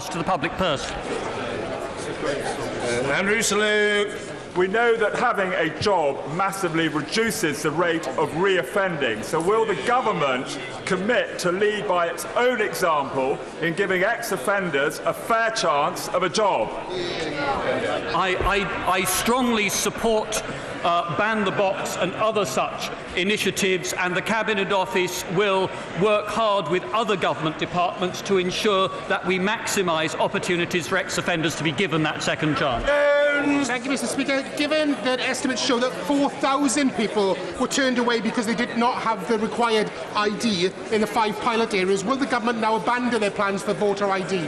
to the public purse. Andrew Salute. We know that having a job massively reduces the rate of reoffending. So will the government commit to lead by its own example in giving ex-offenders a fair chance of a job? I strongly support Ban the Box and other such initiatives, and the Cabinet Office will work hard with other government departments to ensure that we maximise opportunities for ex-offenders to be given that second chance. Thank you, Mr. Speaker. Given that estimates show that 4,000 people were turned away because they did not have the required ID in the 5 pilot areas, will the government now abandon their plans for voter ID?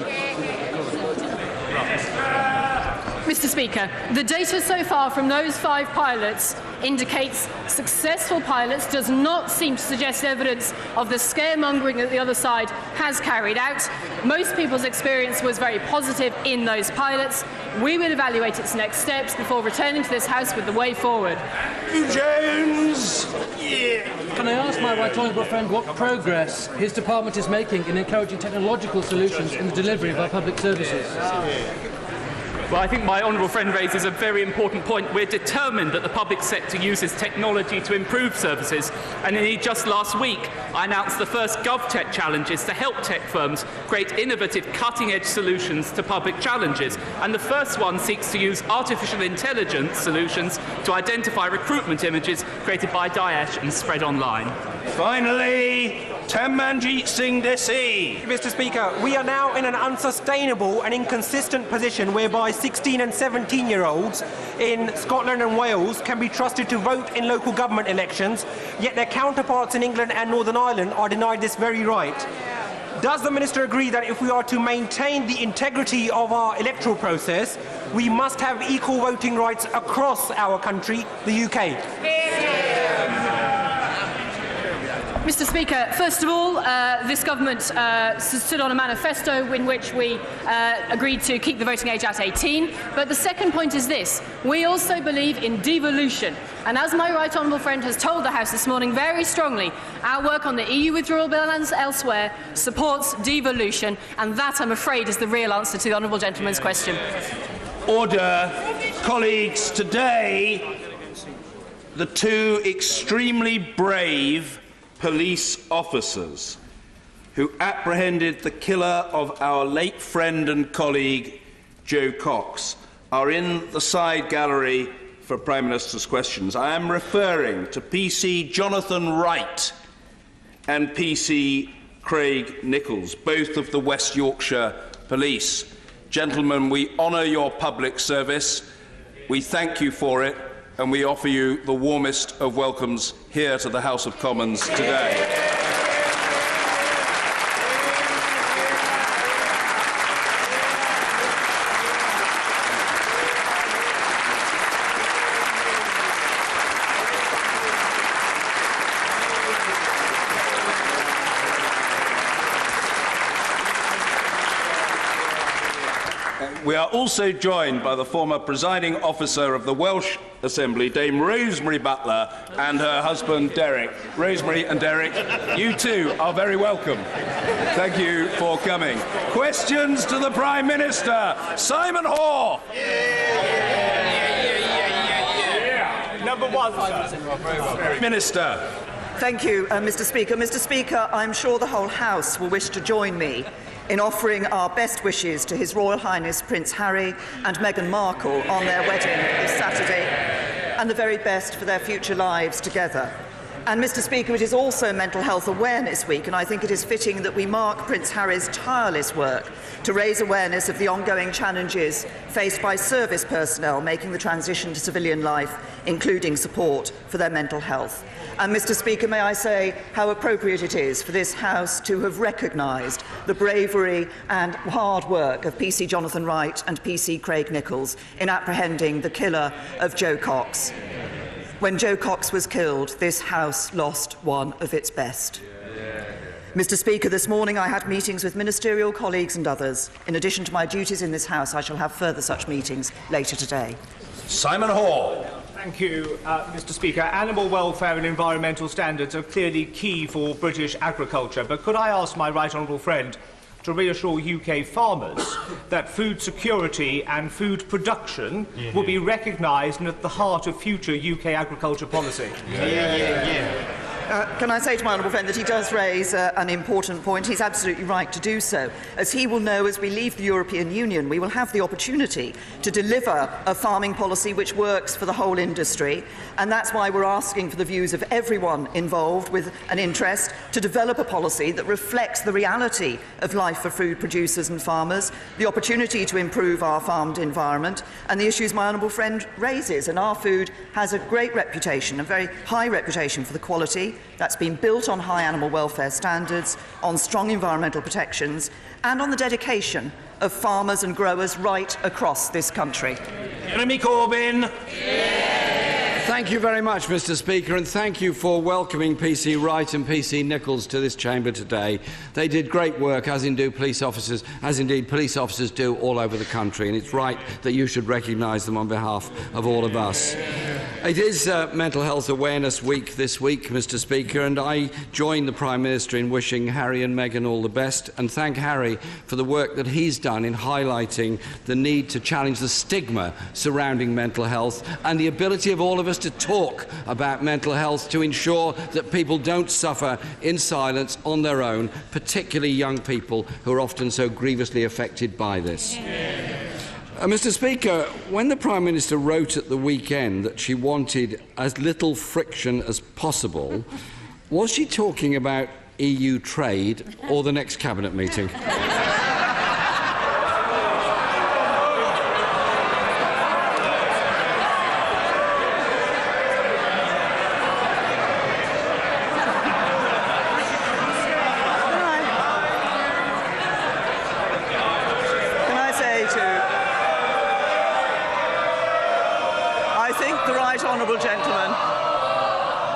Mr. Speaker, the data so far from those 5 pilots indicates successful pilots, does not seem to suggest evidence of the scaremongering that the other side has carried out. Most people's experience was very positive in those pilots. We will evaluate its next steps before returning to this House with the way forward. Jones! Can I ask my right honourable friend what progress his department is making in encouraging technological solutions in the delivery of our public services? Well, I think my honourable friend raises a very important point. We're determined that the public sector uses technology to improve services, and indeed just last week I announced the first GovTech challenges to help tech firms create innovative cutting-edge solutions to public challenges, and the first one seeks to use artificial intelligence solutions to identify recruitment images created by Daesh and spread online. Finally, Tammanjeet Singh Desi. Mr. Speaker, we are now in an unsustainable and inconsistent position whereby 16 and 17-year-olds in Scotland and Wales can be trusted to vote in local government elections, yet their counterparts in England and Northern Ireland are denied this very right. Does the Minister agree that if we are to maintain the integrity of our electoral process, we must have equal voting rights across our country, the UK? Mr. Speaker, first of all, this government stood on a manifesto in which we agreed to keep the voting age at 18. But the second point is this. We also believe in devolution. And as my right honourable friend has told the House this morning very strongly, our work on the EU withdrawal bill and elsewhere supports devolution. And that, I'm afraid, is the real answer to the honourable gentleman's question. Order. Colleagues, today the 2 extremely brave police officers who apprehended the killer of our late friend and colleague Jo Cox are in the side gallery for Prime Minister's questions. I am referring to PC Jonathan Wright and PC Craig Nichols, both of the West Yorkshire Police. Gentlemen, we honour your public service, we thank you for it, and we offer you the warmest of welcomes here to the House of Commons today. We are also joined by the former presiding officer of the Welsh Assembly, Dame Rosemary Butler, and her husband, Derek. Rosemary and Derek, you too are very welcome. Thank you for coming. Questions to the Prime Minister. Simon Hoare. Number 1. Minister. Thank you, Mr. Speaker. Mr. Speaker, I'm sure the whole House will wish to join me in offering our best wishes to His Royal Highness Prince Harry and Meghan Markle on their wedding this Saturday, and the very best for their future lives together. And, Mr. Speaker, it is also Mental Health Awareness Week, and I think it is fitting that we mark Prince Harry's tireless work to raise awareness of the ongoing challenges faced by service personnel making the transition to civilian life, including support for their mental health. And, Mr. Speaker, may I say how appropriate it is for this House to have recognised the bravery and hard work of PC Jonathan Wright and PC Craig Nichols in apprehending the killer of Jo Cox. When Jo Cox was killed, this House lost one of its best. Mr. Speaker, this morning I had meetings with ministerial colleagues and others. In addition to my duties in this House, I shall have further such meetings later today. Simon Hoare. Thank you, Mr. Speaker. Animal welfare and environmental standards are clearly key for British agriculture, but could I ask my right honourable friend to reassure UK farmers that food security and food production will be recognised and at the heart of future UK agriculture policy? Can I say to my honourable friend that he does raise an important point. He's absolutely right to do so. As he will know, as we leave the European Union, we will have the opportunity to deliver a farming policy which works for the whole industry, and that's why we're asking for the views of everyone involved with an interest to develop a policy that reflects the reality of life for food producers and farmers, the opportunity to improve our farmed environment, and the issues my honourable friend raises. And our food has a great reputation, a very high reputation for the quality. That's been built on high animal welfare standards, on strong environmental protections, and on the dedication of farmers and growers right across this country. Jeremy Corbyn. Thank you very much, Mr. Speaker, and thank you for welcoming PC Wright and PC Nichols to this chamber today. They did great work, as indeed police officers do all over the country, and it's right that you should recognise them on behalf of all of us. It is Mental Health Awareness Week this week, Mr. Speaker, and I join the Prime Minister in wishing Harry and Meghan all the best, and thank Harry for the work that he's done in highlighting the need to challenge the stigma surrounding mental health and the ability of all of us to talk about mental health to ensure that people don't suffer in silence on their own, particularly young people who are often so grievously affected by this. Mr. Speaker, when the Prime Minister wrote at the weekend that she wanted as little friction as possible, was she talking about EU trade or the next Cabinet meeting?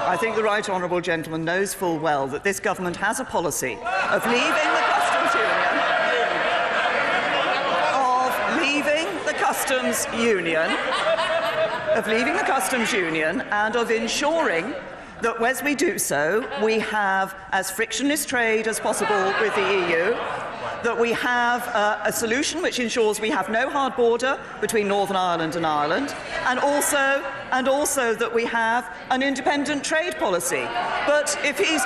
I think the right honourable gentleman knows full well that this government has a policy of leaving the customs union, and of ensuring that as we do so, we have as frictionless trade as possible with the EU, that we have a solution which ensures we have no hard border between Northern Ireland and Ireland, and also that we have an independent trade policy. But if he's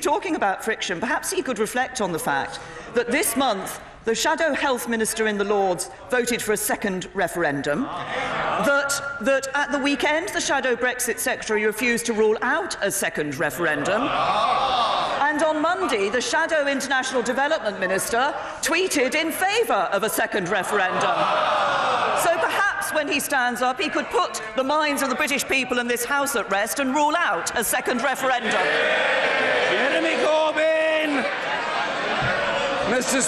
talking about friction, perhaps he could reflect on the fact that this month the Shadow Health Minister in the Lords voted for a second referendum, that at the weekend the Shadow Brexit Secretary refused to rule out a second referendum, and on Monday the Shadow International Development Minister tweeted in favour of a second referendum. So perhaps when he stands up he could put the minds of the British people in this House at rest and rule out a second referendum. Jeremy Corbyn! Mr.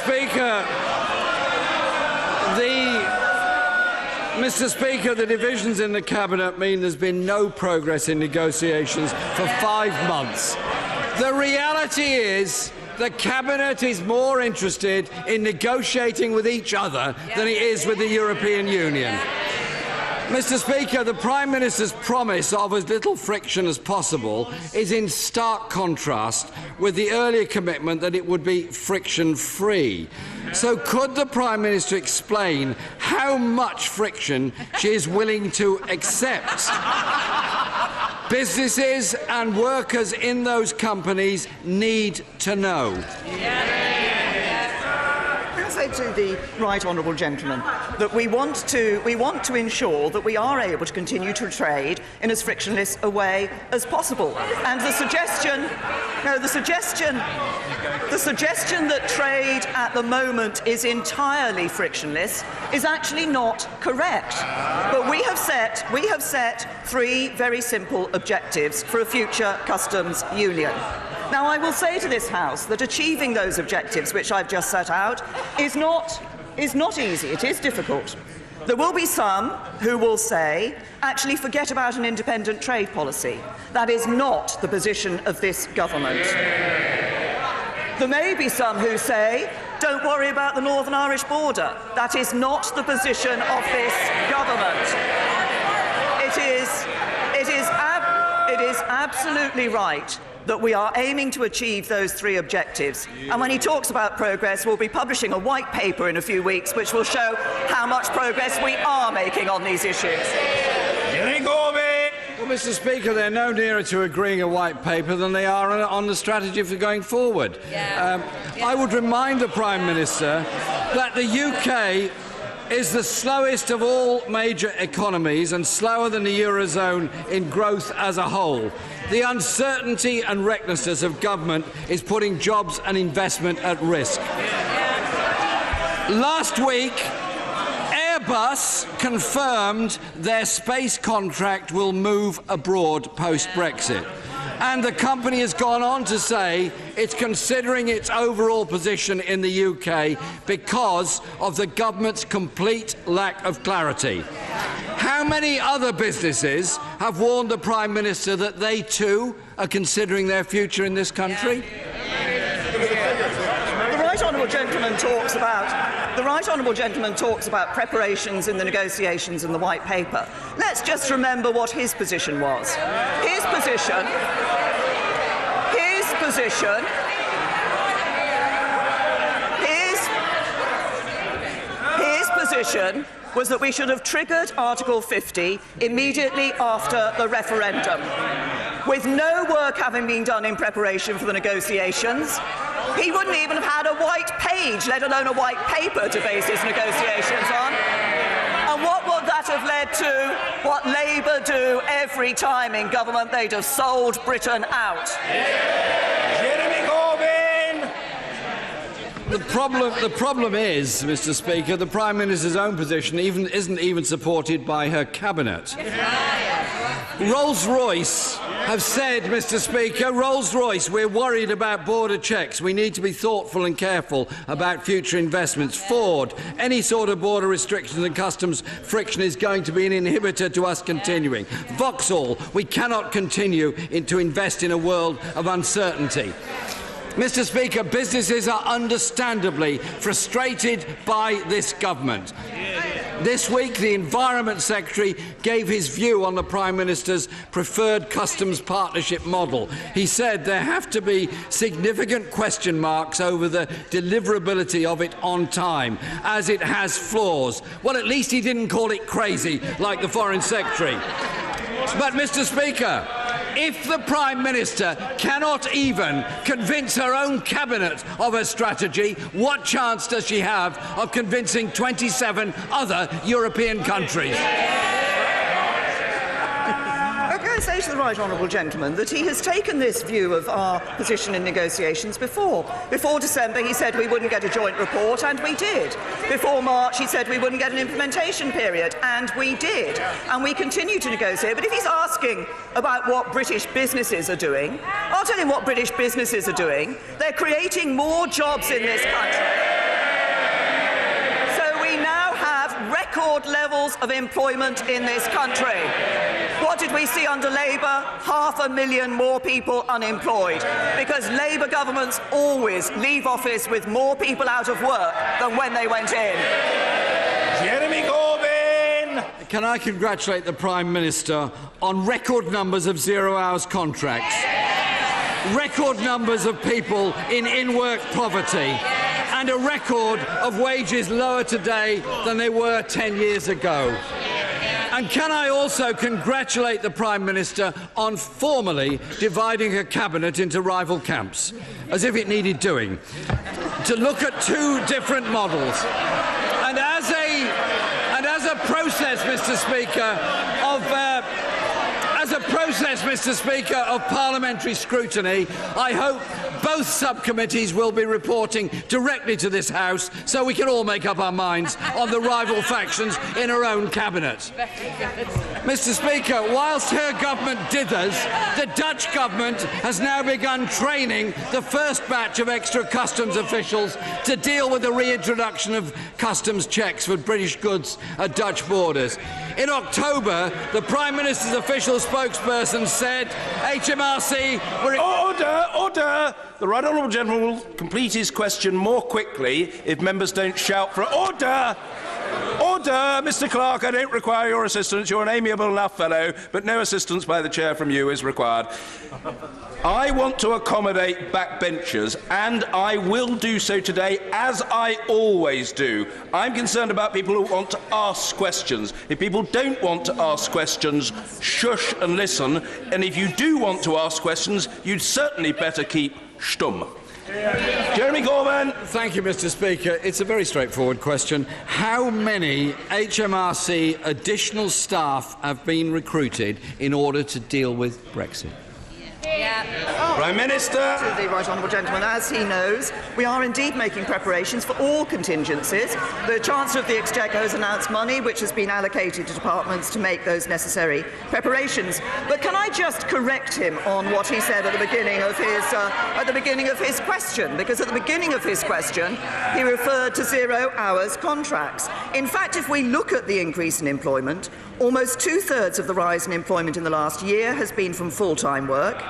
Speaker, the divisions in the Cabinet mean there's been no progress in negotiations for 5 months. The reality is the Cabinet is more interested in negotiating with each other than it is with the European Union. Mr. Speaker, the Prime Minister's promise of as little friction as possible is in stark contrast with the earlier commitment that it would be friction-free. So could the Prime Minister explain how much friction she is willing to accept? Businesses and workers in those companies need to know. I say to the right honourable gentleman that we want to ensure that we are able to continue to trade in as frictionless a way as possible. And the suggestion that trade at the moment is entirely frictionless is actually not correct. But we have set 3 very simple objectives for a future customs union. Now, I will say to this House that achieving those objectives, which I've just set out, is not easy. It is difficult. There will be some who will say, actually, forget about an independent trade policy. That is not the position of this government. There may be some who say, don't worry about the Northern Irish border. That is not the position of this government. It is absolutely right that we are aiming to achieve those 3 objectives. And when he talks about progress, we'll be publishing a white paper in a few weeks which will show how much progress we are making on these issues. Jeremy Corbyn! Well, Mr. Speaker, they're no nearer to agreeing a white paper than they are on the strategy for going forward. I would remind the Prime Minister that the UK is the slowest of all major economies and slower than the Eurozone in growth as a whole. The uncertainty and recklessness of government is putting jobs and investment at risk. Last week, Airbus confirmed their space contract will move abroad post-Brexit. And the company has gone on to say it's considering its overall position in the UK because of the government's complete lack of clarity. How many other businesses have warned the Prime Minister that they too are considering their future in this country? The Right Honourable Gentleman talks about preparations in the negotiations and the White Paper. Let's just remember what his position was. His position was that we should have triggered Article 50 immediately after the referendum. With no work having been done in preparation for the negotiations, he wouldn't even have had a white page, let alone a white paper, to base his negotiations on. And what would that have led to? What Labour do every time in government? They'd have sold Britain out. Jeremy Corbyn! The problem is, Mr. Speaker, the Prime Minister's own position isn't even supported by her cabinet. Rolls-Royce have said, Mr. Speaker, Rolls-Royce, we're worried about border checks. We need to be thoughtful and careful about future investments. Ford, any sort of border restrictions and customs friction is going to be an inhibitor to us continuing. Vauxhall, we cannot continue to invest in a world of uncertainty. Mr. Speaker, businesses are understandably frustrated by this government. This week, the Environment Secretary gave his view on the Prime Minister's preferred customs partnership model. He said there have to be significant question marks over the deliverability of it on time, as it has flaws. Well, at least he didn't call it crazy, like the Foreign Secretary. But, Mr. Speaker, if the Prime Minister cannot even convince her own cabinet of her strategy, what chance does she have of convincing 27 other European countries? I say to the Right Honourable Gentleman that he has taken this view of our position in negotiations before. Before December, he said we wouldn't get a joint report, and we did. Before March, he said we wouldn't get an implementation period, and we did. And we continue to negotiate. But if he's asking about what British businesses are doing, I'll tell him what British businesses are doing. They're creating more jobs in this country. So we now have record levels of employment in this country. What did we see under Labour? 500,000 more people unemployed, because Labour governments always leave office with more people out of work than when they went in. Jeremy Corbyn! Can I congratulate the Prime Minister on record numbers of zero-hours contracts, record numbers of people in in-work poverty, and a record of wages lower today than they were 10 years ago. And can I also congratulate the Prime Minister on formally dividing her cabinet into rival camps, as if it needed doing, to look at 2 different models. And as a process, Mr. Speaker, of parliamentary scrutiny, I hope both subcommittees will be reporting directly to this House so we can all make up our minds on the rival factions in our own cabinet. Mr. Speaker, whilst her government dithers, the Dutch government has now begun training the first batch of extra customs officials to deal with the reintroduction of customs checks for British goods at Dutch borders. In October, the Prime Minister's official spokesperson said HMRC were... Order! The Right Honourable Gentleman will complete his question more quickly if members don't shout for order. Order, Mr. Clark, I don't require your assistance. You're an amiable enough fellow, but no assistance by the chair from you is required. I want to accommodate backbenchers, and I will do so today, as I always do. I'm concerned about people who want to ask questions. If people don't want to ask questions, shush and listen. And if you do want to ask questions, you'd certainly better keep stum. Jeremy Corbyn. Thank you, Mr. Speaker. It's a very straightforward question. How many HMRC additional staff have been recruited in order to deal with Brexit? Prime Minister. To the right honourable gentleman, as he knows, we are indeed making preparations for all contingencies. The Chancellor of the Exchequer has announced money which has been allocated to departments to make those necessary preparations. But can I just correct him on what he said at the beginning of his question? Because at the beginning of his question, he referred to 0 hours contracts. In fact, if we look at the increase in employment, almost 2/3 of the rise in employment in the last year has been from full-time work.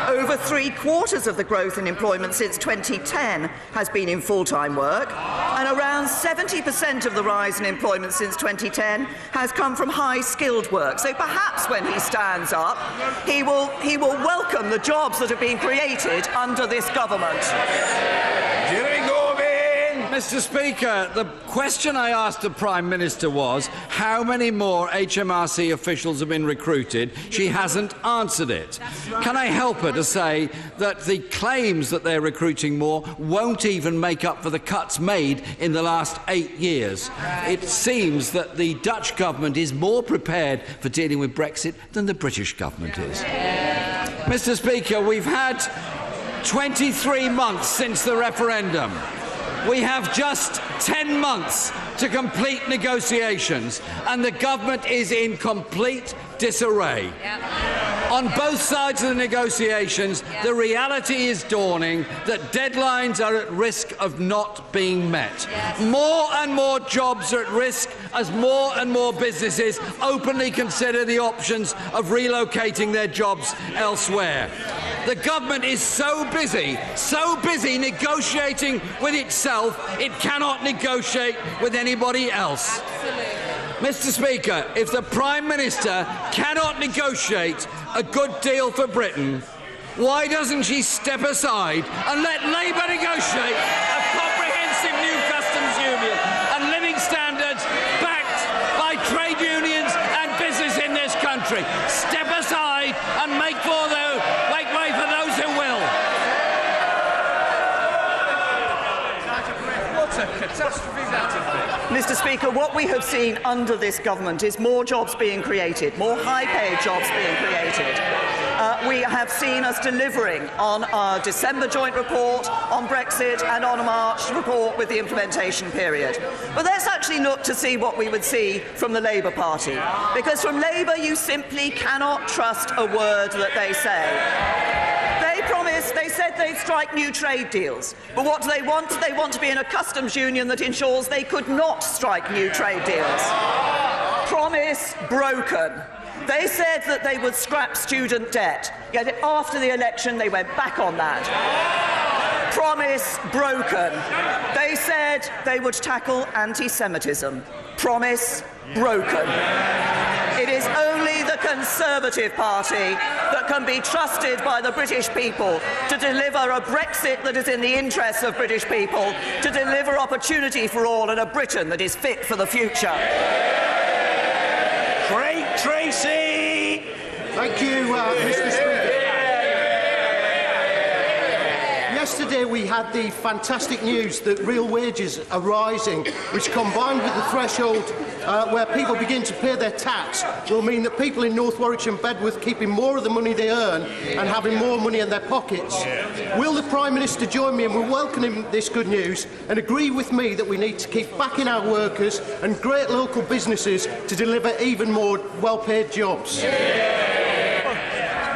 Over 3/4 of the growth in employment since 2010 has been in full-time work, and around 70% of the rise in employment since 2010 has come from high-skilled work. So perhaps when he stands up, he will welcome the jobs that have been created under this government. Jeremy Corbyn. Mr. Speaker, the question I asked the Prime Minister was how many more HMRC officials have been recruited. She hasn't answered it. Can I help her to say that the claims that they're recruiting more won't even make up for the cuts made in the last 8 years? It seems that the Dutch government is more prepared for dealing with Brexit than the British government is. Mr. Speaker, we've had 23 months since the referendum. We have just 10 months to complete negotiations, and the government is in complete disarray. On both sides of the negotiations, the reality is dawning that deadlines are at risk of not being met. More and more jobs are at risk as more and more businesses openly consider the options of relocating their jobs elsewhere. The government is so busy negotiating with itself, it cannot negotiate with anybody else. Mr. Speaker, if the Prime Minister cannot negotiate a good deal for Britain, why doesn't she step aside and let Labour negotiate a comprehensive new customs union and living standards backed by trade unions and business in this country? Step aside and make way for those who will. What a catastrophe that has been. Mr. Speaker, what we have seen under this government is more jobs being created, more high-paid jobs being created. We have seen us delivering on our December joint report on Brexit and on a March report with the implementation period. But let's actually look to see what we would see from the Labour Party, because from Labour you simply cannot trust a word that they say. They said they'd strike new trade deals. But what do they want? They want to be in a customs union that ensures they could not strike new trade deals. Promise broken. They said that they would scrap student debt, yet after the election they went back on that. Promise broken. They said they would tackle anti-Semitism. Promise broken. It is only the Conservative Party that can be trusted by the British people to deliver a Brexit that is in the interests of British people, to deliver opportunity for all and a Britain that is fit for the future. Tracy! Thank you, Mr. Speaker. Yesterday we had the fantastic news that real wages are rising, which combined with the threshold where people begin to pay their tax will mean that people in North Warwickshire and Bedworth keeping more of the money they earn and having more money in their pockets. Will the Prime Minister join me in welcoming this good news and agree with me that we need to keep backing our workers and great local businesses to deliver even more well-paid jobs?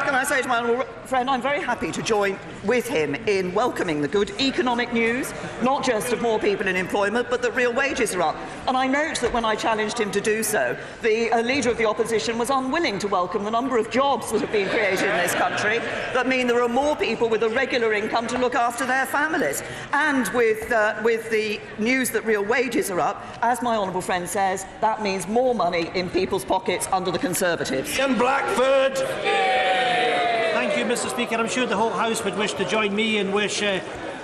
Can I I say to my honourable friend, I'm very happy to join with him in welcoming the good economic news, not just of more people in employment, but that real wages are up. And I note that when I challenged him to do so, the Leader of the Opposition was unwilling to welcome the number of jobs that have been created in this country that mean there are more people with a regular income to look after their families. And with the news that real wages are up, as my honourable friend says, that means more money in people's pockets under the Conservatives. Ian Blackford. Thank you, Mr. Speaker. I'm sure the whole House would wish to join me and wish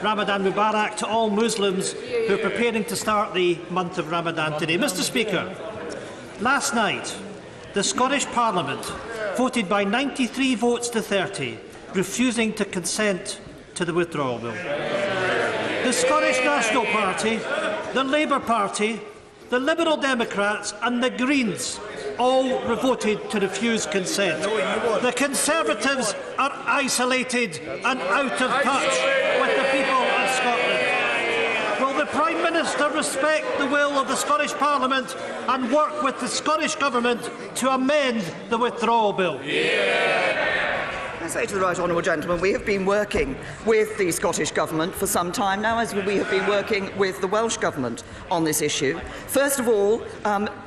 Ramadan Mubarak to all Muslims who are preparing to start the month of Ramadan today. Mr. Speaker, last night the Scottish Parliament voted by 93 votes to 30, refusing to consent to the withdrawal bill. The Scottish National Party, the Labour Party, the Liberal Democrats and the Greens all voted to refuse consent. The Conservatives are isolated and out of touch with the people of Scotland. Will the Prime Minister respect the will of the Scottish Parliament and work with the Scottish Government to amend the withdrawal bill? I say to the right honourable gentleman, we have been working with the Scottish Government for some time now, as we have been working with the Welsh Government on this issue. First of all,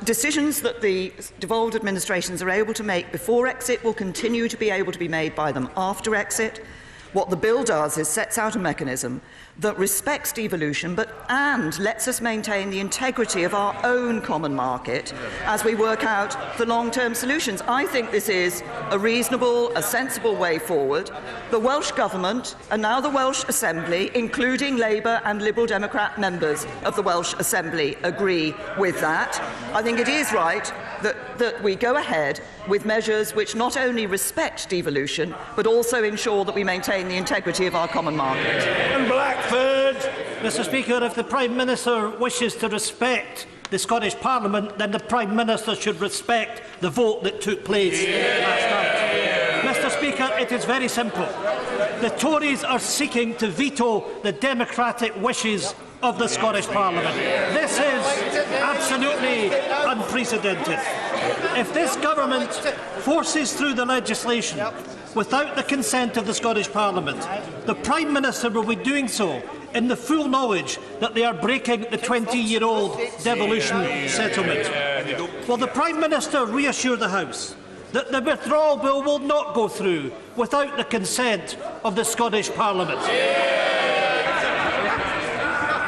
decisions that the devolved administrations are able to make before exit will continue to be able to be made by them after exit. What the bill does is sets out a mechanism that respects devolution and lets us maintain the integrity of our own common market as we work out the long-term solutions. I think this is a reasonable, a sensible way forward. The Welsh Government and now the Welsh Assembly, including Labour and Liberal Democrat members of the Welsh Assembly, agree with that. I think it is right that we go ahead with measures which not only respect devolution but also ensure that we maintain the integrity of our common market. And Blackford. Mr. Speaker, if the Prime Minister wishes to respect the Scottish Parliament, then the Prime Minister should respect the vote that took place last night. Mr. Speaker, it is very simple. The Tories are seeking to veto the democratic wishes of the Scottish Parliament. This is absolutely unprecedented. If this government forces through the legislation without the consent of the Scottish Parliament, the Prime Minister will be doing so in the full knowledge that they are breaking the 20-year-old devolution settlement. Will the Prime Minister reassure the House that the withdrawal bill will not go through without the consent of the Scottish Parliament?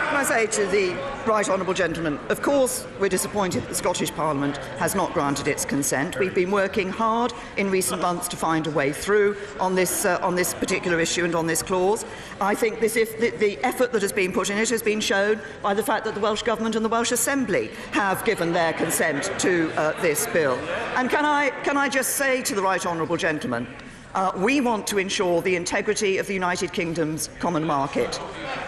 Can I say to the right honourable gentleman, of course we're disappointed that the Scottish Parliament has not granted its consent. We've been working hard in recent months to find a way through on this particular issue and on this clause. I think the effort that has been put in it has been shown by the fact that the Welsh Government and the Welsh Assembly have given their consent to this bill. And can I just say to the right honourable gentleman, we want to ensure the integrity of the United Kingdom's common market.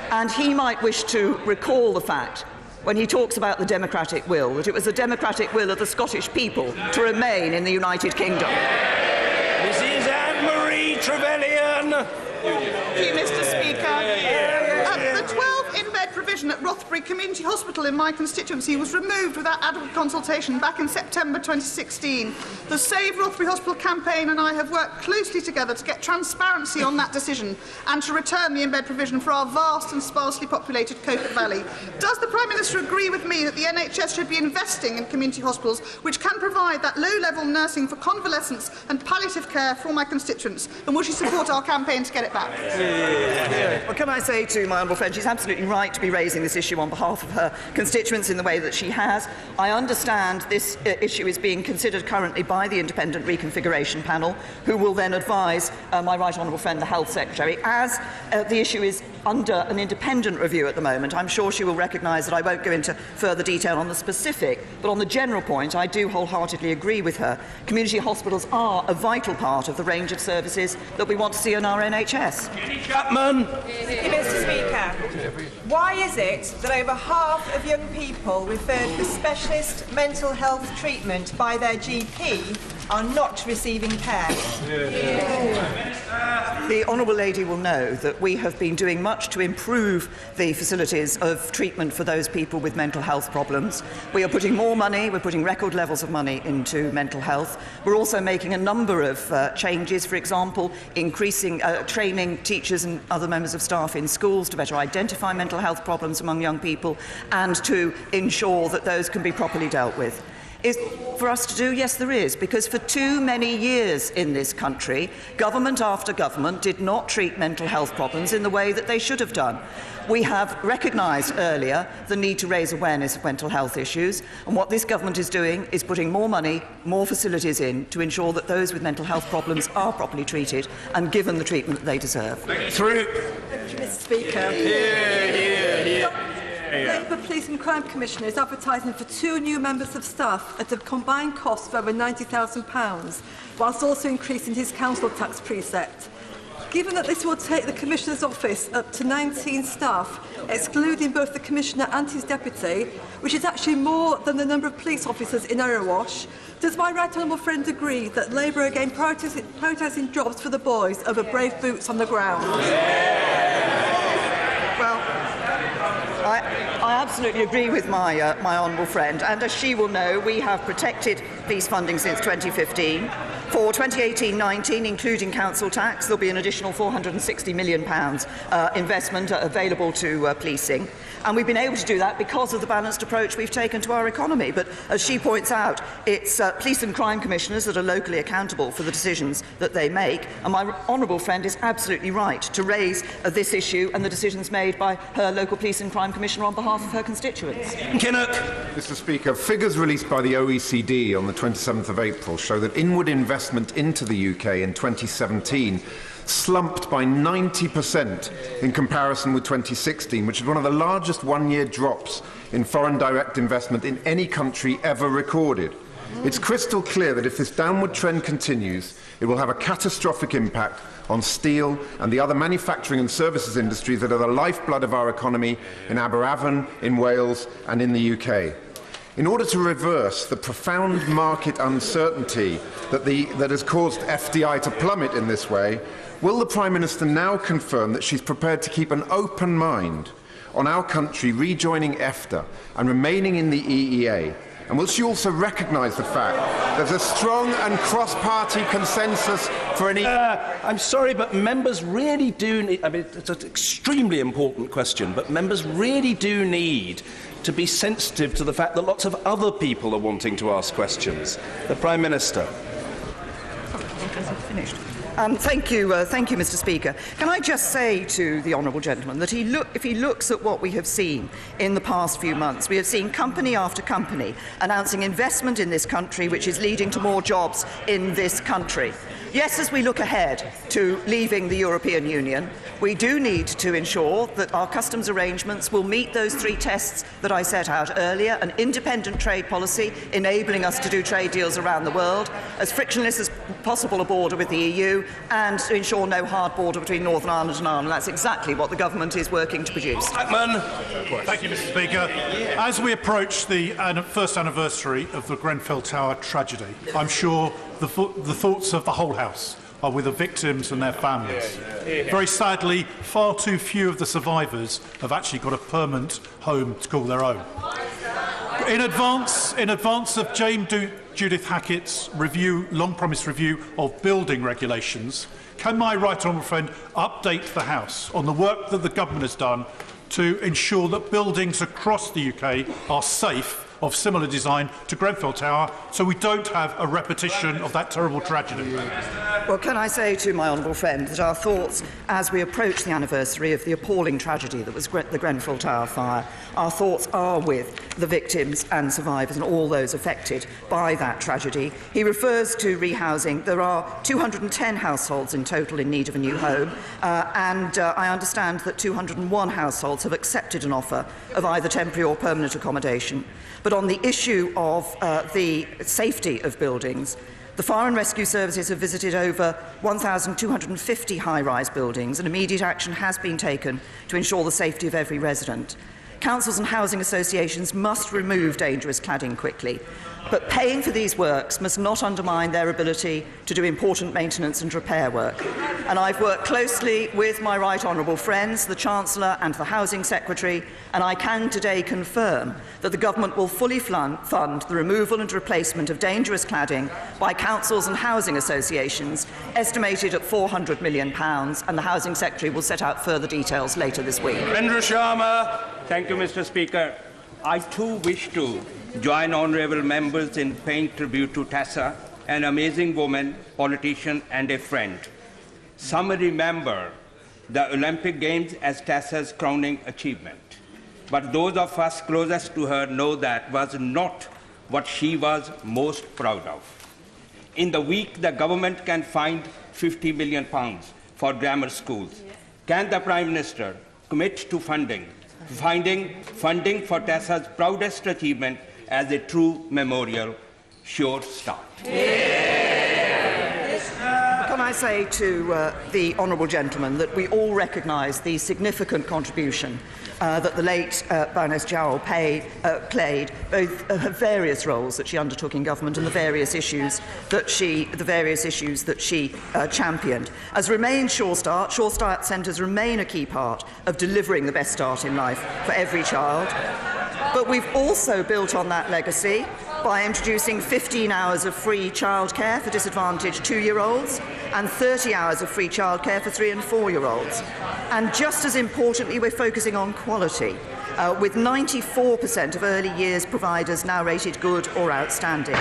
And he might wish to recall the fact, when he talks about the democratic will, that it was the democratic will of the Scottish people to remain in the United Kingdom. Mrs. Anne-Marie Trevelyan. Thank you, Mr. Speaker. The 12 in-bed provision at Rothbury Community Hospital in my constituency was removed without adequate consultation back in September 2016. The Save Rothbury Hospital campaign and I have worked closely together to get transparency on that decision and to return the in-bed provision for our vast and sparsely populated Coquet Valley. Does the Prime Minister agree with me that the NHS should be investing in community hospitals which can provide that low-level nursing for convalescence and palliative care for my constituents? And will she support our campaign to get it back? Well, can I say to my honourable friend, she's absolutely right to be raising this issue on behalf of her constituents in the way that she has. I understand this issue is being considered currently by the Independent Reconfiguration Panel, who will then advise my right honourable friend, the Health Secretary. As the issue is under an independent review at the moment, I'm sure she will recognise that I won't go into further detail on the specific, but on the general point, I do wholeheartedly agree with her. Community hospitals are a vital part of the range of services that we want to see in our NHS. Jenny Chapman. Mr. Speaker, why is it that over half of young people referred for specialist mental health treatment by their GP are not receiving care? The Honourable Lady will know that we have been doing much to improve the facilities of treatment for those people with mental health problems. We are putting more money, we're putting record levels of money into mental health. We're also making a number of changes, for example, increasing training teachers and other members of staff in schools to better identify mental health problems among young people and to ensure that those can be properly dealt with. Is for us to do? Yes, there is, because for too many years in this country, government after government did not treat mental health problems in the way that they should have done. We have recognised earlier the need to raise awareness of mental health issues, and what this government is doing is putting more money, more facilities in to ensure that those with mental health problems are properly treated and given the treatment that they deserve. Through. Thank you, Mr. Speaker. Labour Police and Crime Commissioner is advertising for 2 new members of staff at a combined cost of over £90,000, whilst also increasing his council tax precept. Given that this will take the Commissioner's office up to 19 staff, excluding both the Commissioner and his deputy, which is actually more than the number of police officers in Erewash, does my right honourable friend agree that Labour are again prioritising jobs for the boys over brave boots on the ground? I absolutely agree with my honourable friend, and as she will know, we have protected police funding since 2015. For 2018-19, including council tax, there'll be an additional £460 million investment available to policing. And we've been able to do that because of the balanced approach we've taken to our economy. But as she points out, it's police and crime commissioners that are locally accountable for the decisions that they make. And my honourable friend is absolutely right to raise this issue and the decisions made by her local police and crime commissioner on behalf of her constituents. Kinnock. Mr. Speaker, figures released by the OECD on the 27th of April show that inward investment into the UK in 2017 slumped by 90% in comparison with 2016, which is one of the largest one-year drops in foreign direct investment in any country ever recorded. It's crystal clear that if this downward trend continues, it will have a catastrophic impact on steel and the other manufacturing and services industries that are the lifeblood of our economy in Aberavon, in Wales and in the UK. In order to reverse the profound market uncertainty that has caused FDI to plummet in this way, will the Prime Minister now confirm that she's prepared to keep an open mind on our country rejoining EFTA and remaining in the EEA? And will she also recognise the fact there's a strong and cross-party consensus for an... I'm sorry, but members really do need... I mean, it's an extremely important question, but members really do need to be sensitive to the fact that lots of other people are wanting to ask questions. The Prime Minister. Finished. Thank you, Mr. Speaker. Can I just say to the honourable gentleman that if he looks at what we have seen in the past few months, we have seen company after company announcing investment in this country which is leading to more jobs in this country. Yes, as we look ahead to leaving the European Union, we do need to ensure that our customs arrangements will meet those 3 tests that I set out earlier: an independent trade policy enabling us to do trade deals around the world, as frictionless as possible a border with the EU, and to ensure no hard border between Northern Ireland and Ireland. That's exactly what the government is working to produce. Thank you, Mr. Speaker. As we approach the first anniversary of the Grenfell Tower tragedy, I'm sure the thoughts of the whole House are with the victims and their families. Very sadly, far too few of the survivors have actually got a permanent home to call their own. In advance of Judith Hackett's long-promised review of building regulations, can my right honourable friend update the House on the work that the government has done to ensure that buildings across the UK are safe, of similar design to Grenfell Tower, so we don't have a repetition of that terrible tragedy? Well, can I say to my honourable friend that our thoughts, as we approach the anniversary of the appalling tragedy that was the Grenfell Tower fire, our thoughts are with the victims and survivors and all those affected by that tragedy. He refers to rehousing. There are 210 households in total in need of a new home, and I understand that 201 households have accepted an offer of either temporary or permanent accommodation. But on the issue of the safety of buildings, the Fire and Rescue Services have visited over 1,250 high-rise buildings, and immediate action has been taken to ensure the safety of every resident. councils and housing associations must remove dangerous cladding quickly. But paying for these works must not undermine their ability to do important maintenance and repair work. And I've worked closely with my right honourable friends, the Chancellor and the Housing Secretary, and I can today confirm that the Government will fully fund the removal and replacement of dangerous cladding by councils and housing associations, estimated at £400 million, and the Housing Secretary will set out further details later this week. Narendra Sharma. Thank you, Mr. Speaker. I too wish to join honourable members in paying tribute to Tessa, an amazing woman, politician and a friend. Some remember the Olympic Games as Tessa's crowning achievement, but those of us closest to her know that was not what she was most proud of. In the week, the government can find £50 million for grammar schools. Can the Prime Minister commit to finding for Tessa's proudest achievement as a true memorial? Sure start. Can I say to the honourable gentleman that we all recognise the significant contribution that the late Baroness Jowell played, both her various roles that she undertook in government and the various issues that she championed. As remains Sure Start centres remain a key part of delivering the best start in life for every child. But we've also built on that legacy by introducing 15 hours of free childcare for disadvantaged 2-year-olds and 30 hours of free childcare for 3- and 4-year-olds. And just as importantly, we're focusing on quality, with 94% of early years providers now rated good or outstanding.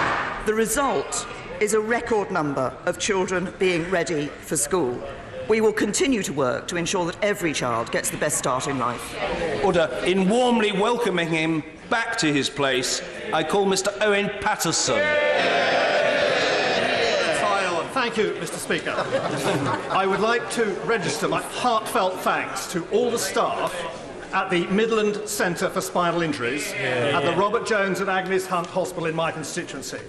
The result is a record number of children being ready for school. We will continue to work to ensure that every child gets the best start in life. Order. In warmly welcoming him back to his place, I call Mr. Owen Patterson. Thank you, Mr. Speaker. I would like to register my heartfelt thanks to all the staff at the Midland Centre for Spinal Injuries at the Robert Jones and Agnes Hunt Hospital in my constituency.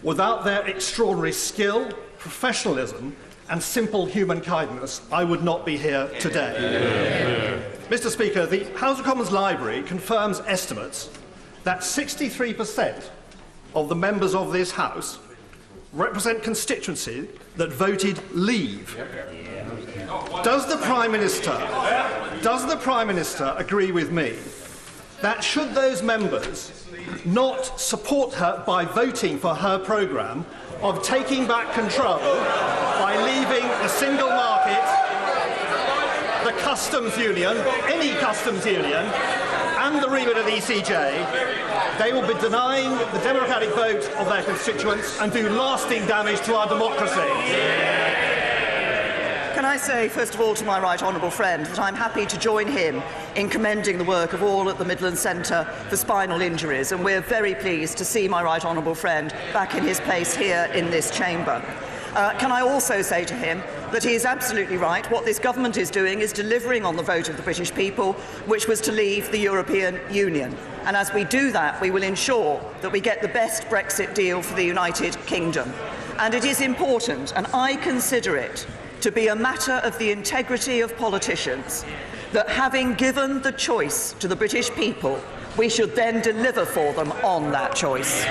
Without their extraordinary skill, professionalism and simple human kindness, I would not be here today. Mr. Speaker, the House of Commons Library confirms estimates that 63% of the members of this House represent constituency that voted leave. Does the Prime Minister agree with me that should those members not support her by voting for her programme of taking back control by leaving the single market, the customs union, any customs union, and the remit of the ECJ, they will be denying the democratic vote of their constituents and do lasting damage to our democracy. Can I say, first of all, to my right honourable friend that I'm happy to join him in commending the work of all at the Midland Centre for Spinal Injuries, and we're very pleased to see my right honourable friend back in his place here in this chamber. Can I also say to him that he is absolutely right. What this government is doing is delivering on the vote of the British people, which was to leave the European Union. And as we do that, we will ensure that we get the best Brexit deal for the United Kingdom. And it is important, and I consider it to be a matter of the integrity of politicians, that having given the choice to the British people, we should then deliver for them on that choice.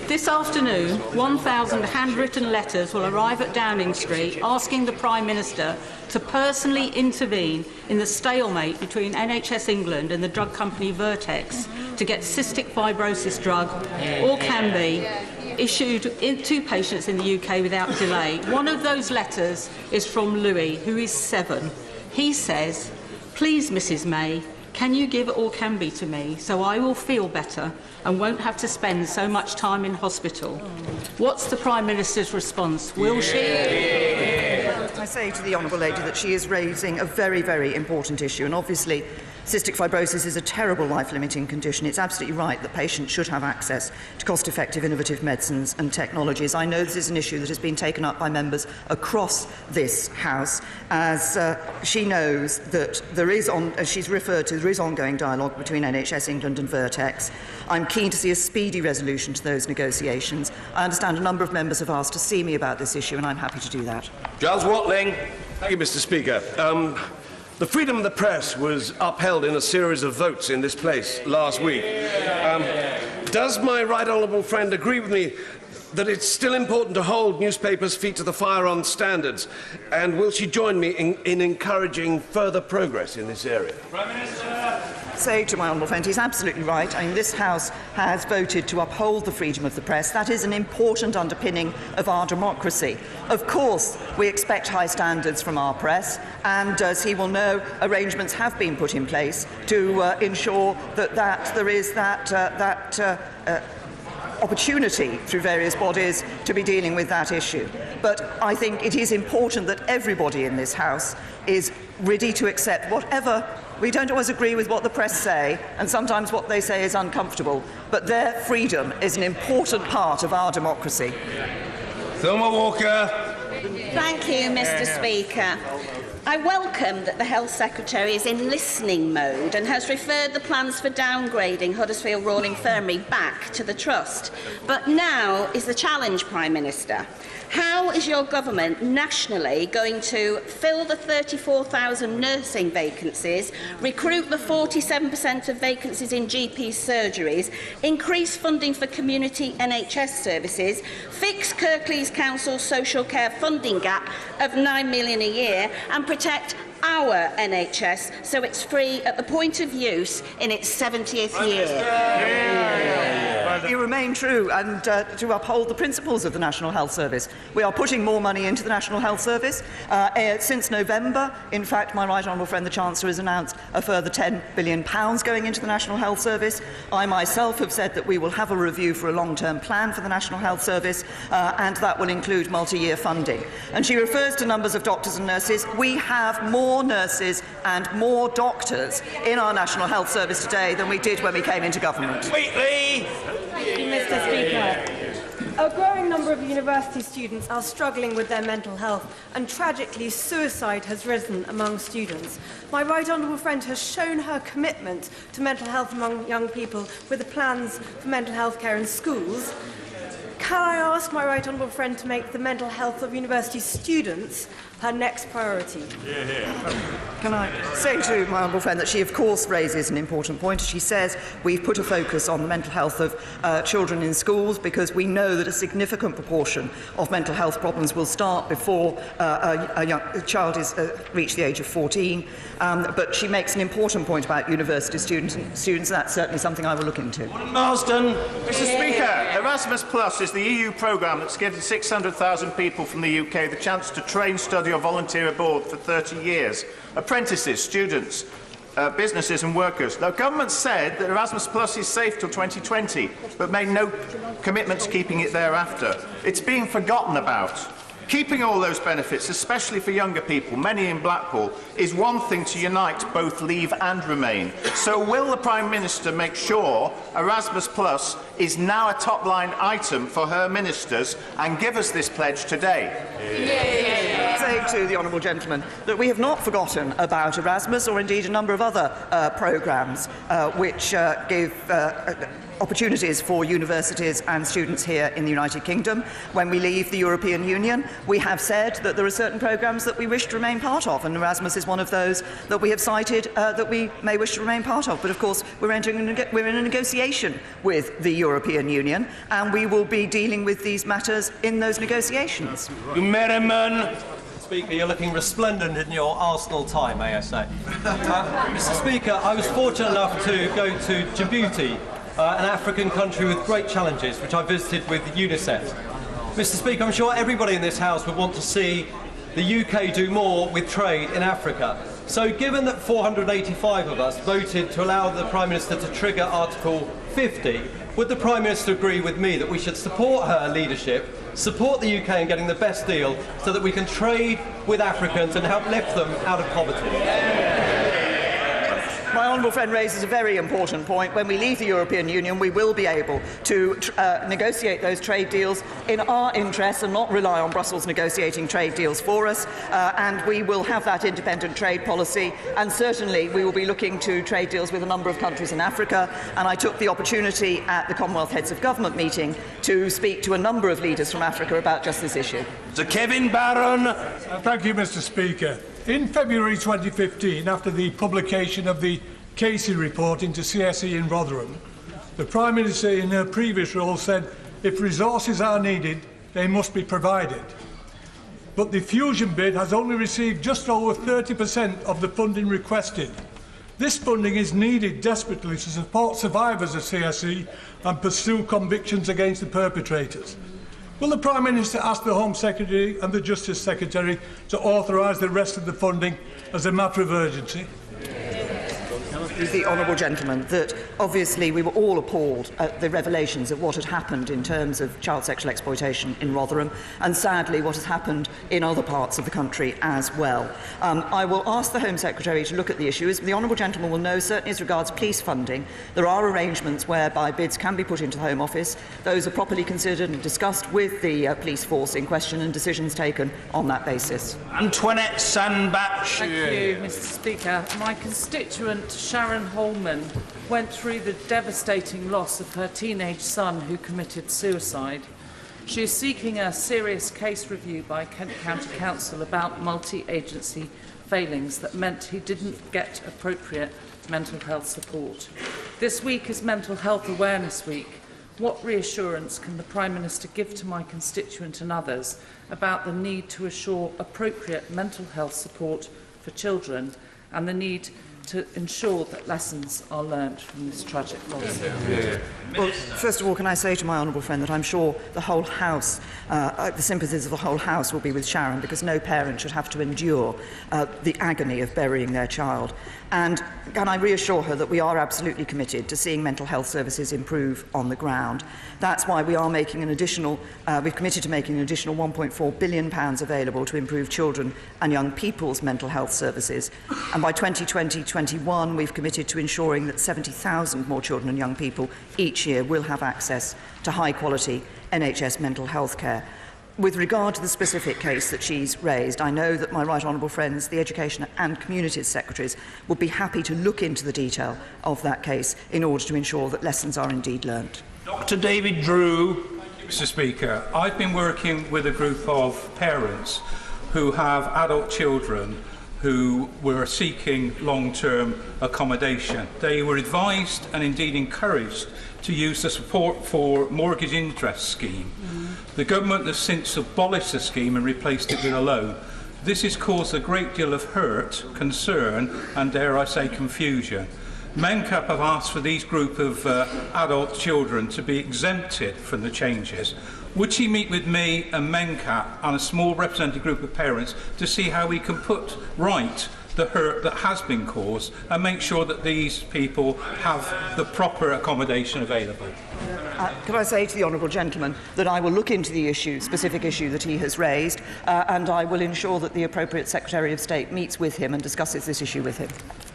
This afternoon, 1,000 handwritten letters will arrive at Downing Street asking the Prime Minister to personally intervene in the stalemate between NHS England and the drug company Vertex to get cystic fibrosis drug, or Orkambi, issued to patients in the UK without delay. One of those letters is from Louis, who is 7. He says, "Please, Mrs. May, can you give Orkambi to me so I will feel better and won't have to spend so much time in hospital?" What's the Prime Minister's response? Will she? I say to the Honourable Lady that she is raising a very, very important issue, and obviously cystic fibrosis is a terrible life-limiting condition. It's absolutely right that patients should have access to cost-effective, innovative medicines and technologies. I know this is an issue that has been taken up by members across this House, as she knows that there is, as she's referred to, there is ongoing dialogue between NHS England and Vertex. I'm keen to see a speedy resolution to those negotiations. I understand a number of members have asked to see me about this issue, and I'm happy to do that. Giles Watling. Thank you, Mr. Speaker. The freedom of the press was upheld in a series of votes in this place last week. Does my right honourable friend agree with me that it's still important to hold newspapers' feet to the fire on standards? And will she join me in encouraging further progress in this area? Prime Minister. Say to my honourable friend, he's absolutely right. I mean, this House has voted to uphold the freedom of the press. That is an important underpinning of our democracy. Of course, we expect high standards from our press, and as he will know, arrangements have been put in place to ensure that there is that opportunity through various bodies to be dealing with that issue. But I think it is important that everybody in this House is ready to accept whatever. We don't always agree with what the press say, and sometimes what they say is uncomfortable, but their freedom is an important part of our democracy. Thelma Walker. Thank you, Mr. Speaker. I welcome that the Health Secretary is in listening mode and has referred the plans for downgrading Huddersfield Royal Infirmary back to the Trust. But now is the challenge, Prime Minister. How is your government nationally going to fill the 34,000 nursing vacancies, recruit the 47% of vacancies in GP surgeries, increase funding for community NHS services, fix Kirklees Council's social care funding gap of £9 million a year, and protect our NHS so it's free at the point of use in its 70th year? You remain true and to uphold the principles of the National Health Service. We are putting more money into the National Health Service. Since November, in fact, my right honourable friend the Chancellor has announced a further £10 billion going into the National Health Service. I myself have said that we will have a review for a long-term plan for the National Health Service, and that will include multi-year funding. And she refers to numbers of doctors and nurses. We have more nurses and more doctors in our National Health Service today than we did when we came into government. Wheatley. Thank you, Mr. Speaker. A growing number of university students are struggling with their mental health, and tragically suicide has risen among students. My right honourable friend has shown her commitment to mental health among young people with the plans for mental health care in schools. Can I ask my right honourable friend to make the mental health of university students her next priority? Can I say to my honourable friend that she of course raises an important point. She says we've put a focus on the mental health of children in schools because we know that a significant proportion of mental health problems will start before a child is reached the age of 14. But she makes an important point about university students. That's certainly something I will look into. Marsden. Mr. Speaker, Erasmus Plus is the EU programme that's given 600,000 people from the UK the chance to train, study or volunteer abroad for 30 years. Apprentices, students, businesses and workers. The government said that Erasmus Plus is safe till 2020, but made no commitment to keeping it thereafter. It's being forgotten about. Keeping all those benefits, especially for younger people, many in Blackpool, is one thing to unite both Leave and Remain. So will the Prime Minister make sure Erasmus Plus is now a top-line item for her ministers and give us this pledge today? Say to the honourable gentleman that we have not forgotten about Erasmus or indeed a number of other programmes which give opportunities for universities and students here in the United Kingdom. When we leave the European Union, we have said that there are certain programmes that we wish to remain part of, and Erasmus is one of those that we have cited that we may wish to remain part of. But of course, we're in a negotiation with the European Union, and we will be dealing with these matters in those negotiations. Merriman. Speaker, you're looking resplendent in your Arsenal tie, may I say. Mr. Speaker, I was fortunate enough to go to Djibouti, an African country with great challenges, which I visited with UNICEF. Mr. Speaker, I'm sure everybody in this House would want to see the UK do more with trade in Africa. So given that 485 of us voted to allow the Prime Minister to trigger Article 50, would the Prime Minister agree with me that we should support her leadership, support the UK in getting the best deal so that we can trade with Africans and help lift them out of poverty? My honourable friend raises a very important point. When we leave the European Union, we will be able to negotiate those trade deals in our interests and not rely on Brussels negotiating trade deals for us. And we will have that independent trade policy. And certainly we will be looking to trade deals with a number of countries in Africa. And I took the opportunity at the Commonwealth Heads of Government meeting to speak to a number of leaders from Africa about just this issue. Sir Kevin Barron. Thank you, Mr. Speaker. In February 2015, after the publication of the Casey report into CSE in Rotherham, the Prime Minister in her previous role said if resources are needed, they must be provided. But the fusion bid has only received just over 30% of the funding requested. This funding is needed desperately to support survivors of CSE and pursue convictions against the perpetrators. Will the Prime Minister ask the Home Secretary and the Justice Secretary to authorise the rest of the funding as a matter of urgency? The honourable gentleman that obviously we were all appalled at the revelations of what had happened in terms of child sexual exploitation in Rotherham, and sadly what has happened in other parts of the country as well. I will ask the Home Secretary to look at the issue. As the honourable gentleman will know, certainly as regards police funding, there are arrangements whereby bids can be put into the Home Office. Those are properly considered and discussed with the police force in question, and decisions taken on that basis. Antoinette Sandbach. Thank you, Mr. Speaker. My constituent Sharon Holman went through the devastating loss of her teenage son who committed suicide. She is seeking a serious case review by Kent County Council about multi-agency failings that meant he didn't get appropriate mental health support. This week is Mental Health Awareness Week. What reassurance can the Prime Minister give to my constituent and others about the need to assure appropriate mental health support for children and the need to ensure that lessons are learnt from this tragic loss? Well, first of all, can I say to my honourable friend that I'm sure the whole House, the sympathies of the whole House will be with Sharon, because no parent should have to endure the agony of burying their child. And can I reassure her that we are absolutely committed to seeing mental health services improve on the ground. That's why we are making an additional, we've committed to making an additional £1.4 billion available to improve children and young people's mental health services. And by 2020-21, we've committed to ensuring that 70,000 more children and young people each year will have access to high-quality NHS mental health care. With regard to the specific case that she's raised, I know that my right honourable friends, the Education and Communities Secretaries, would be happy to look into the detail of that case in order to ensure that lessons are indeed learnt. Dr. David Drew. Mr. Speaker, I've been working with a group of parents who have adult children who were seeking long-term accommodation. They were advised and indeed encouraged to use the support for mortgage interest scheme. The government has since abolished the scheme and replaced it with a loan. This has caused a great deal of hurt, concern and, dare I say, confusion. MENCAP have asked for these group of adult children to be exempted from the changes. Would she meet with me and MENCAP and a small representative group of parents to see how we can put right the hurt that has been caused and make sure that these people have the proper accommodation available? Could I say to the honourable gentleman that I will look into the specific issue that he has raised, and I will ensure that the appropriate Secretary of State meets with him and discusses this issue with him.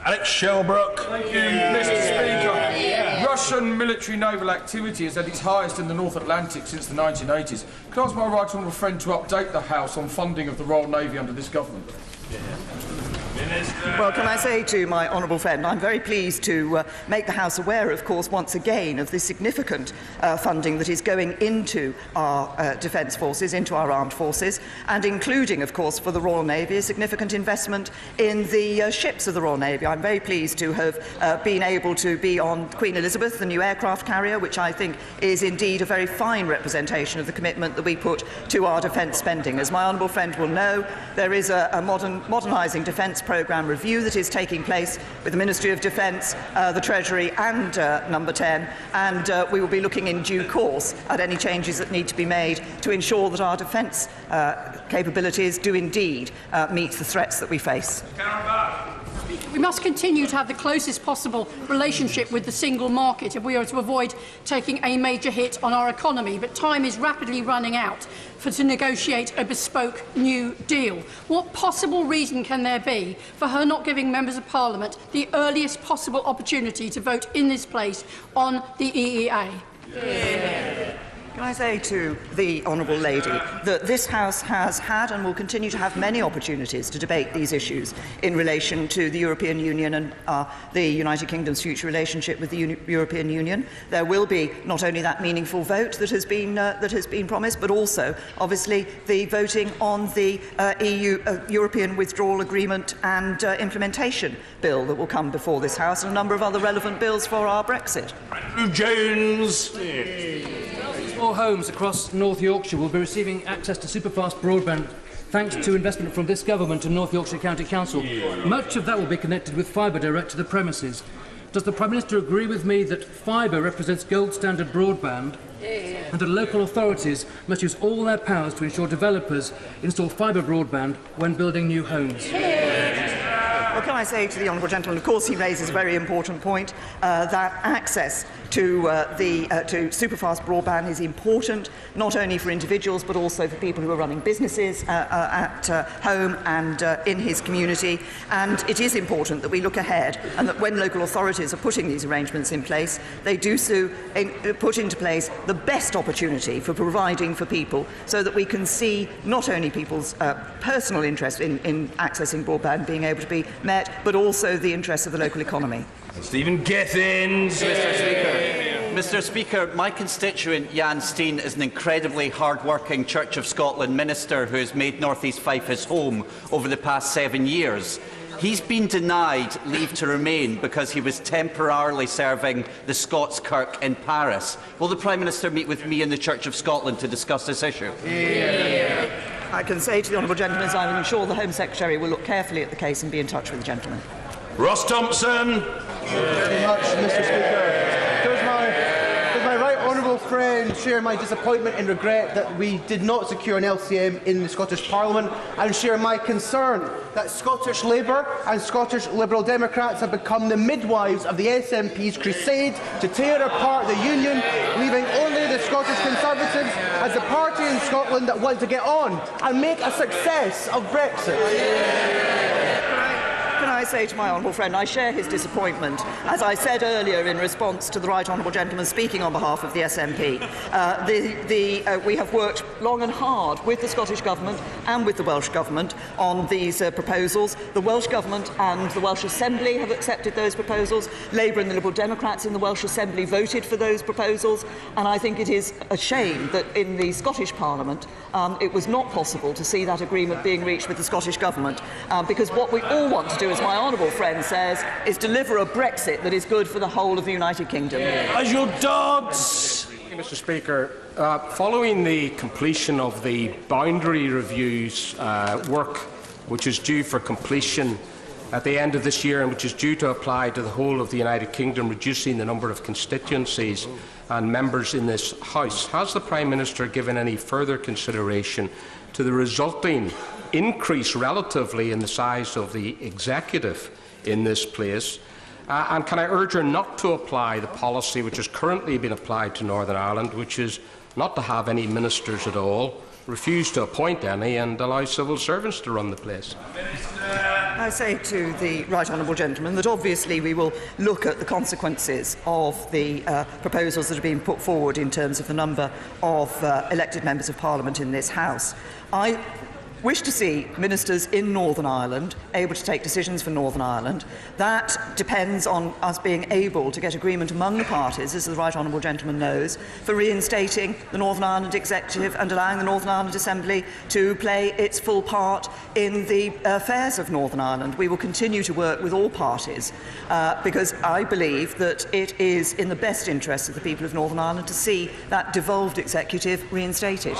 Alex Shelbrooke. Thank you, Mr. Speaker. Russian military naval activity is at its highest in the North Atlantic since the 1980s. Could I ask my right honourable friend to update the House on funding of the Royal Navy under this government? Well, can I say to my honourable friend, I'm very pleased to make the House aware, of course, once again, of the significant funding that is going into our defence forces, into our armed forces, and including, of course, for the Royal Navy, a significant investment in the ships of the Royal Navy. I'm very pleased to have been able to be on Queen Elizabeth, the new aircraft carrier, which I think is indeed a very fine representation of the commitment that we put to our defence spending. As my honourable friend will know, there is a modernising defence programme review that is taking place with the Ministry of Defence, the Treasury and Number 10, and we will be looking in due course at any changes that need to be made to ensure that our defence capabilities do indeed meet the threats that we face. We must continue to have the closest possible relationship with the single market if we are to avoid taking a major hit on our economy, but time is rapidly running out to negotiate a bespoke new deal. What possible reason can there be for her not giving members of Parliament the earliest possible opportunity to vote in this place on the EEA? Can I say to the Honourable Lady that this House has had and will continue to have many opportunities to debate these issues in relation to the European Union and the United Kingdom's future relationship with the European Union. There will be not only that meaningful vote that has been promised, but also, obviously, the voting on the European Withdrawal Agreement and implementation bill that will come before this House, and a number of other relevant bills for our Brexit. Jones. Small homes across North Yorkshire will be receiving access to superfast broadband thanks to investment from this government and North Yorkshire County Council. Much of that will be connected with fibre direct to the premises. Does the Prime Minister agree with me that fibre represents gold standard broadband and that local authorities must use all their powers to ensure developers install fibre broadband when building new homes? Well, can I say to the Honourable Gentleman, of course he raises a very important point, that access to superfast broadband is important, not only for individuals but also for people who are running businesses at home and in his community. And it is important that we look ahead and that when local authorities are putting these arrangements in place, they do so put into place the best opportunity for providing for people so that we can see not only people's personal interest in accessing broadband being able to be met, but also the interests of the local economy. Stephen Gethins. Mr. Speaker, my constituent Jan Steen is an incredibly hard-working Church of Scotland minister who has made North East Fife his home over the past 7 years. He's been denied leave to remain because he was temporarily serving the Scots Kirk in Paris. Will the Prime Minister meet with me and the Church of Scotland to discuss this issue? I can say to the Honourable Gentleman, as I'm sure the Home Secretary will look carefully at the case and be in touch with the gentleman. Ross Thompson. Thank you very much, Mr. Speaker. Does my right honourable friend share my disappointment and regret that we did not secure an LCM in the Scottish Parliament, and share my concern that Scottish Labour and Scottish Liberal Democrats have become the midwives of the SNP's crusade to tear apart the Union, leaving only the Scottish Conservatives as the party in Scotland that want to get on and make a success of Brexit? Can I say to my honourable friend, I share his disappointment. As I said earlier in response to the right honourable gentleman speaking on behalf of the SNP, we have worked long and hard with the Scottish Government and with the Welsh Government on these proposals. The Welsh Government and the Welsh Assembly have accepted those proposals. Labour and the Liberal Democrats in the Welsh Assembly voted for those proposals, and I think it is a shame that in the Scottish Parliament it was not possible to see that agreement being reached with the Scottish Government, because what we all want to do, as my honourable friend says, is deliver a Brexit that is good for the whole of the United Kingdom. As your Dodds. Mr. Speaker, following the completion of the boundary reviews work, which is due for completion at the end of this year and which is due to apply to the whole of the United Kingdom, reducing the number of constituencies and members in this House, has the Prime Minister given any further consideration to the resulting increase relatively in the size of the executive in this place? And can I urge her not to apply the policy which is currently being applied to Northern Ireland, which is not to have any ministers at all, refuse to appoint any and allow civil servants to run the place? I say to the right honourable gentleman that obviously we will look at the consequences of the proposals that are being put forward in terms of the number of elected members of Parliament in this House. I wish to see ministers in Northern Ireland able to take decisions for Northern Ireland. That depends on us being able to get agreement among the parties, as the right honourable gentleman knows, for reinstating the Northern Ireland Executive and allowing the Northern Ireland Assembly to play its full part in the affairs of Northern Ireland. We will continue to work with all parties because I believe that it is in the best interest of the people of Northern Ireland to see that devolved executive reinstated.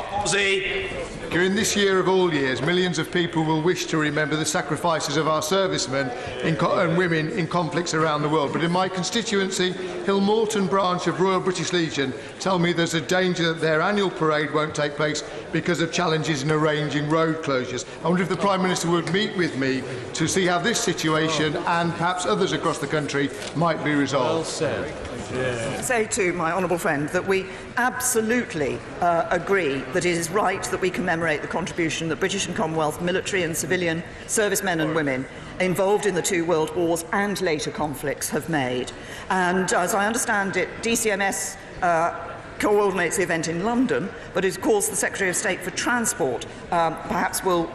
During this year of all years, millions of people will wish to remember the sacrifices of our servicemen and women in conflicts around the world. But in my constituency, Hill Morton branch of Royal British Legion tell me there's a danger that their annual parade won't take place because of challenges in arranging road closures. I wonder if the Prime Minister would meet with me to see how this situation and perhaps others across the country might be resolved. Well said. Say to my honourable friend that we absolutely agree that it is right that we commemorate the contribution that British and Commonwealth military and civilian servicemen and women involved in the two world wars and later conflicts have made. And as I understand it, DCMS coordinates the event in London, but of course the Secretary of State for Transport perhaps will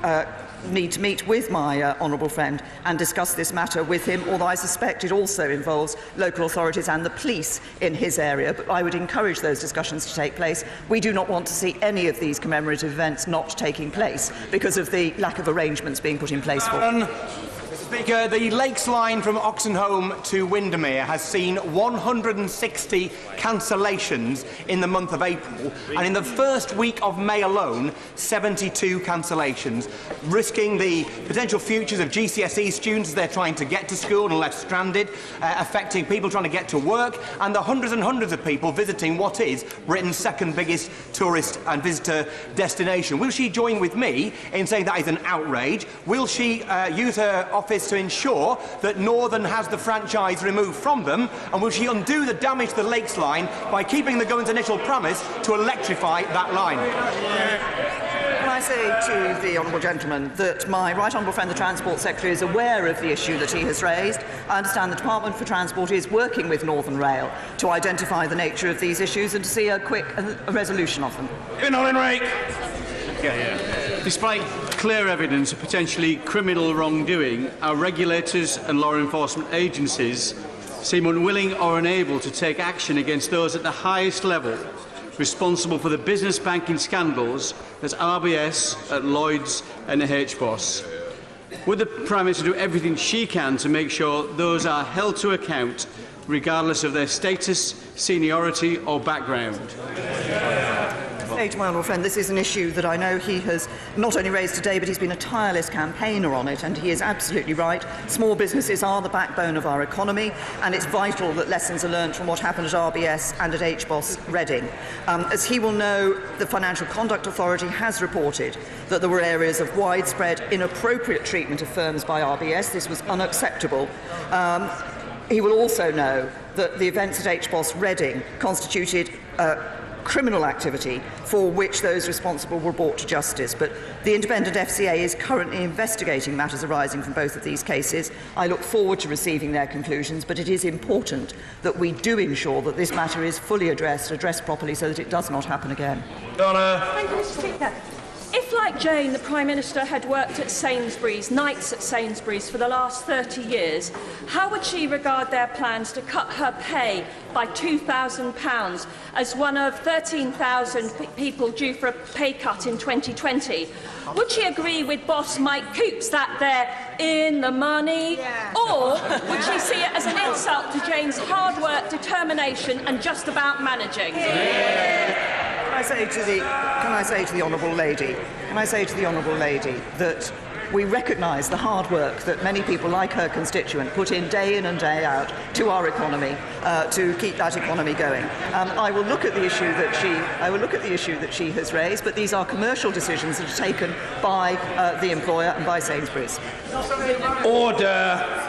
need to meet with my honourable friend and discuss this matter with him, although I suspect it also involves local authorities and the police in his area. But I would encourage those discussions to take place. We do not want to see any of these commemorative events not taking place because of the lack of arrangements being put in place for them. Mr. Speaker, the Lakes line from Oxenholme to Windermere has seen 160 cancellations in the month of April, and in the first week of May alone, 72 cancellations, risking the potential futures of GCSE students as they're trying to get to school and are left stranded, affecting people trying to get to work, and the hundreds and hundreds of people visiting what is Britain's second biggest tourist and visitor destination. Will she join with me in saying that is an outrage? Will she use her office to ensure that Northern has the franchise removed from them, and will she undo the damage to the Lakes line by keeping the government's initial promise to electrify that line? Can I say to the honourable gentleman that my right honourable friend the Transport Secretary is aware of the issue that he has raised. I understand the Department for Transport is working with Northern Rail to identify the nature of these issues and to see a quick resolution of them. Despite clear evidence of potentially criminal wrongdoing, our regulators and law enforcement agencies seem unwilling or unable to take action against those at the highest level responsible for the business banking scandals at RBS, at Lloyds and at HBOS. Would the Prime Minister do everything she can to make sure those are held to account regardless of their status, seniority or background? To my honourable friend, this is an issue that I know he has not only raised today, but he's been a tireless campaigner on it, and he is absolutely right. Small businesses are the backbone of our economy, and it's vital that lessons are learned from what happened at RBS and at HBOS Reading. As he will know, the Financial Conduct Authority has reported that there were areas of widespread inappropriate treatment of firms by RBS. This was unacceptable. He will also know that the events at HBOS Reading constituted criminal activity for which those responsible were brought to justice. But the independent FCA is currently investigating matters arising from both of these cases. I look forward to receiving their conclusions, but it is important that we do ensure that this matter is fully addressed properly, so that it does not happen again. Thank you, Mr. Speaker. If, like Jane, the Prime Minister had worked at Sainsbury's, nights at Sainsbury's for the last 30 years, how would she regard their plans to cut her pay by £2,000 as one of 13,000 people due for a pay cut in 2020? Would she agree with boss Mike Coops that they're in the money? Yeah. Or would she see it as an insult to Jane's hard work, determination and just about managing? Yeah. Can I say to the honourable lady that we recognise the hard work that many people like her constituent put in and day out to our economy to keep that economy going. I will look at the issue that she has raised, but these are commercial decisions that are taken by the employer and by Sainsbury's. Order.